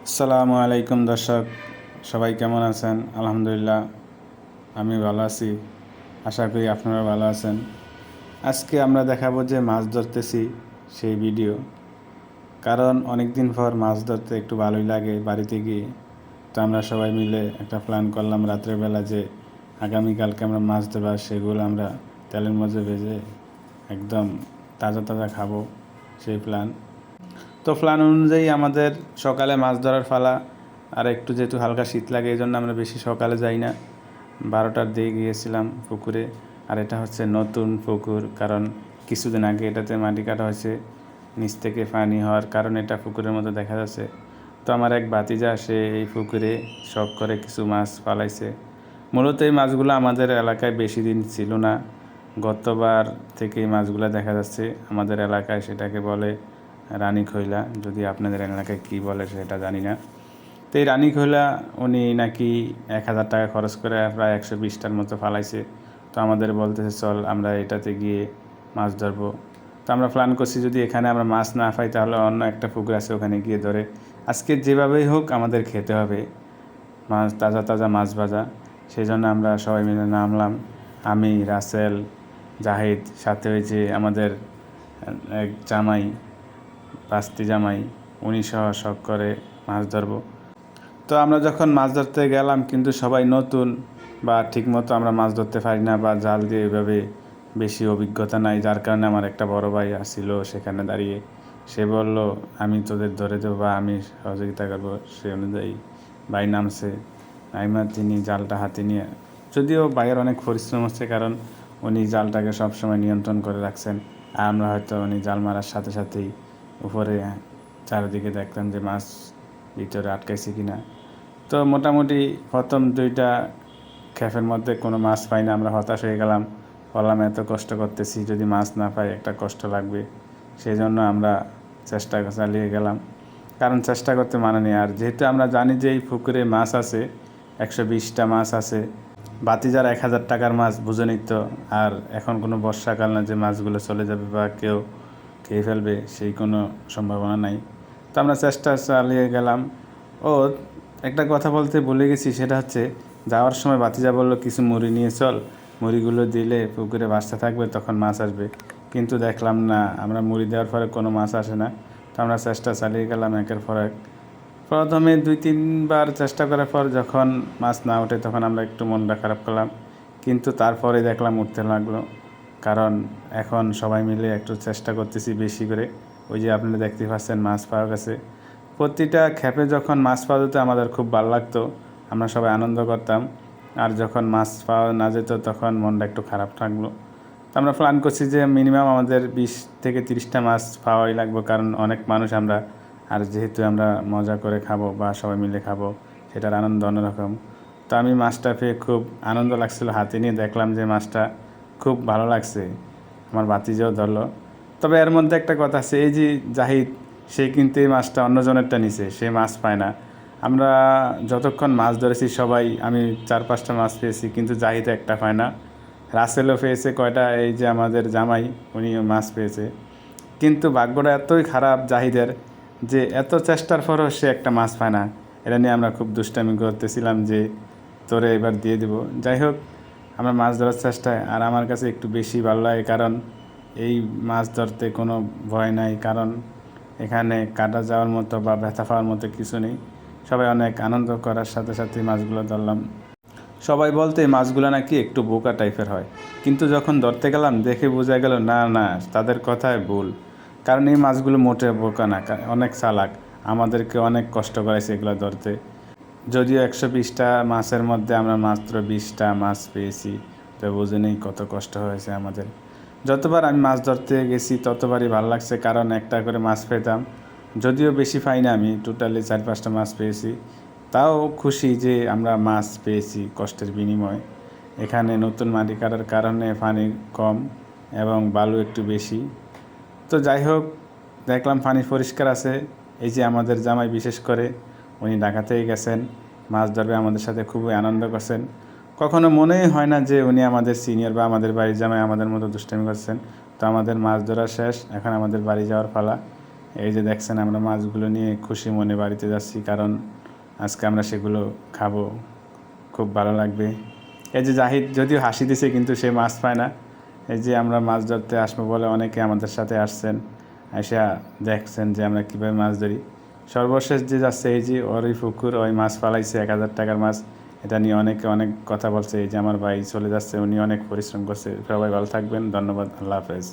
আসসালামু আলাইকুম দর্শক, সবাই কেমন আছেন? আলহামদুলিল্লাহ, আমি ভালো আছি। আশা করি আপনারা ভালো আছেন। আজকে আমরা দেখাবো যে মাছ ধরতেছি সেই ভিডিও। কারণ অনেক দিন পর মাছ ধরতে একটু ভালোই লাগে বাড়িতে গিয়ে। তো আমরা সবাই মিলে একটা প্ল্যান করলাম রাত্রের বেলা যে আগামীকালকে আমরা মাছ ধরবো, আর সেগুলো আমরা তেলের মধ্যে ভেজে একদম তাজা তাজা খাবো, সেই প্ল্যান। তো প্ল্যান অনুযায়ী আমাদের সকালে মাছ ধরার পালা। আর একটু যেহেতু হালকা শীত লাগে, এই জন্য আমরা বেশি সকালে যাই না, 12টার দিকে গিয়েছিলাম পুকুরে। আর এটা হচ্ছে নতুন পুকুর, কারণ কিছুদিন আগে এটাতে মাটি কাটা হয়েছে, নিচ থেকে পানি হওয়ার কারণে এটা পুকুরের মতো দেখা যাচ্ছে। তো আমার এক ভাতিজা, সে এই পুকুরে শখ করে কিছু মাছ পালাইছে। মূলত এই মাছগুলো আমাদের এলাকায় বেশি দিন ছিল না, গতবার থেকে এই মাছগুলো দেখা যাচ্ছে আমাদের এলাকায়। সেটাকে বলে রানী খৈলা, যদি আপনাদের এলাকায় কী বলে সেটা জানি না। তো এই রানী খৈলা উনি নাকি 1000 টাকা খরচ করে প্রায় 120টার মতো ফালাইছে। তো আমাদের বলতেছে চল আমরা এটাতে গিয়ে মাছ ধরবো। তো আমরা প্ল্যান করছি যদি এখানে আমরা মাছ না পাই তাহলে অন্য একটা পুকুর আছে ওখানে গিয়ে ধরে আজকে যেভাবেই হোক আমাদের খেতে হবে মাছ, তাজা তাজা মাছ ভাজা। সেই জন্য আমরা সবাই মিলে নামলাম, আমি, রাসেল, জাহিদ, সাথে ওই যে আমাদের এক জামাই, বাস্তি জামাই, উনি সহ শখ করে মাছ ধরবো। তো আমরা যখন মাছ ধরতে গেলাম, কিন্তু সবাই নতুন বা ঠিকমতো আমরা মাছ ধরতে পারি না, বা জাল দিয়ে এভাবে বেশি অভিজ্ঞতা নাই, যার কারণে আমার একটা বড় ভাই আসছিল সেখানে দাঁড়িয়ে। সে বলল আমি তোদের ধরে দেবো বা আমি সহযোগিতা করবো। সে অনুযায়ী ভাই নামছে, নাইমার তিনি জালটা হাতে নিয়ে, যদিও ভাইয়ের অনেক পরিশ্রম হচ্ছে, কারণ উনি জালটাকে সবসময় নিয়ন্ত্রণ করে রাখছেন। আর আমরা হয়তো উনি জাল মারার সাথে সাথেই উপরে চারিদিকে দেখতাম যে মাছ ভিতরে আটকাইছে কিনা। তো মোটামুটি প্রথম 2টা খেপের মধ্যে কোনো মাছ পাই না, আমরা হতাশ হয়ে গেলাম। বললাম এত কষ্ট করতেছি, যদি মাছ না পাই একটা কষ্ট লাগবে। সেই জন্য আমরা চেষ্টা চালিয়ে গেলাম, কারণ চেষ্টা করতে মানে নেই। আর যেহেতু আমরা জানি যে এই পুকুরে মাছ আছে, 120টা মাছ আছে, বাতিজার 1000 টাকার মাছ বুঝে নিত। আর এখন কোনো বর্ষাকাল না যে মাছগুলো চলে যাবে বা কেউ খেয়ে ফেলবে, সেই কোনো সম্ভাবনা নাই। তো আমরা চেষ্টা চালিয়ে গেলাম। ও, একটা কথা বলতে ভুলে গেছি, সেটা হচ্ছে যাওয়ার সময় ভাতিজা বললো কিছু মুড়ি নিয়ে চল, মুড়িগুলো দিলে পুকুরে ভাসতে থাকবে, তখন মাছ আসবে। কিন্তু দেখলাম না, আমরা মুড়ি দেওয়ার পরে কোনো মাছ আসে না। তো আমরা চেষ্টা চালিয়ে গেলাম একের পর এক। প্রথমে 2-3বার চেষ্টা করার পর যখন মাছ না ওঠে তখন আমরা একটু মনটা খারাপ করলাম, কিন্তু তারপরে দেখলাম উঠতে লাগলো। কারণ এখন সবাই মিলে একটু চেষ্টা করতেছি বেশি করে। ওই যে আপনারা দেখতে পাচ্ছেন মাছ পাওয়া গেছে। প্রতিটা ক্ষেপে যখন মাছ পাওয়া যেত আমাদের খুব ভালো লাগতো, আমরা সবাই আনন্দ করতাম। আর যখন মাছ পাওয়া না যেত তখন মনটা একটু খারাপ থাকলো। তো আমরা প্ল্যান করছি যে মিনিমাম আমাদের 20 থেকে 30টা মাছ পাওয়াই লাগবে, কারণ অনেক মানুষ আমরা। আর যেহেতু আমরা মজা করে খাবো বা সবাই মিলে খাবো, সেটার আনন্দ অন্যরকম। তো আমি মাছটা পেয়ে খুব আনন্দ লাগছিল, হাতে নিয়ে দেখলাম যে মাছটা খুব ভালো লাগছে, আমার ভাতিজাও ধরলো। তবে এর মধ্যে একটা কথা আছে, এই যে জাহিদ, সে কিন্তু এই মাছটা অন্যজনেরটা নিছে, সে মাছ পায় না। আমরা যতক্ষণ মাছ ধরেছি সবাই, আমি 4-5টা মাছ পেয়েছি, কিন্তু জাহিদ একটা পায় না। রাসেলও পেয়েছে কয়টা, এই যে আমাদের জামাই, উনিও মাছ পেয়েছে। কিন্তু ভাগ্যটা এতই খারাপ জাহিদের, যে এত চেষ্টার পরও সে একটা মাছ পায় না। এটা নিয়ে আমরা খুব দুষ্টামি করতেছিলাম যে তোরে এবার দিয়ে দিব। যাই হোক, আমরা মাছ ধরার চেষ্টায়, আর আমার কাছে একটু বেশি ভালো লাগে, কারণ এই মাছ ধরতে কোনো ভয় নাই, কারণ এখানে কাটা যাওয়ার মতো বা ব্যথা পাওয়ার মতো কিছু নেই। সবাই অনেক আনন্দ করার সাথে সাথে মাছগুলো ধরলাম। সবাই বলতে এই মাছগুলো নাকি একটু বোকা টাইপের হয়, কিন্তু যখন ধরতে গেলাম দেখে বোঝা গেল না না, তাদের কথায় ভুল। কারণ এই মাছগুলো মোটে বোকা না, অনেক চালাক। আমাদেরকে অনেক কষ্ট করেছে এগুলো ধরতে। যদিও 120টা মাছের মধ্যে আমরা মাত্র 20টা মাছ পেয়েছি, তো বুঝে নেই কত কষ্ট হয়েছে আমাদের। যতবার আমি মাছ ধরতে গেছি ততবারই ভালো লাগছে, কারণ একটা করে মাছ পেতাম। যদিও বেশি পাই না, আমি টোটালি 4-5টা মাছ পেয়েছি। তাও খুশি যে আমরা মাছ পেয়েছি কষ্টের বিনিময়। এখানে নতুন মাটি কাটার কারণে পানি কম এবং বালু একটু বেশি। তো যাই হোক, দেখলাম পানি পরিষ্কার আছে। এই যে আমাদের জামাই বিশেষ করে, উনি ঢাকাতেই গেছেন, মাছ ধরবে আমাদের সাথে খুবই আনন্দ করছেন। কখনো মনেই হয় না যে উনি আমাদের সিনিয়র বা আমাদের বাড়ির জামাই আমাদের মতো দুষ্টামি করছেন। তো আমাদের মাছ ধরা শেষ, এখন আমাদের বাড়ি যাওয়ার পালা। এই যে দেখছেন আমরা মাছগুলো নিয়ে খুশি মনে বাড়িতে যাচ্ছি, কারণ আজকে আমরা সেগুলো খাবো, খুব ভালো লাগবে। এই যে জাহিদ যদিও হাসি দিছে, কিন্তু সে মাছ পায় না। এই যে আমরা মাছ ধরতে আসবো বলে অনেকে আমাদের সাথে আসছেন, এসে দেখছেন যে আমরা কীভাবে মাছ ধরি। সর্বশেষ যে যাচ্ছে, এই যে ওর ওই পুকুর, ওই মাছ পালাইছে 1,000 টাকার মাছ। এটা নিয়ে অনেকে অনেক কথা বলছে। এই যে আমার ভাই চলে যাচ্ছে, উনি অনেক পরিশ্রম করছে। সবাই ভালো থাকবেন, ধন্যবাদ, আল্লাহ হাফেজ।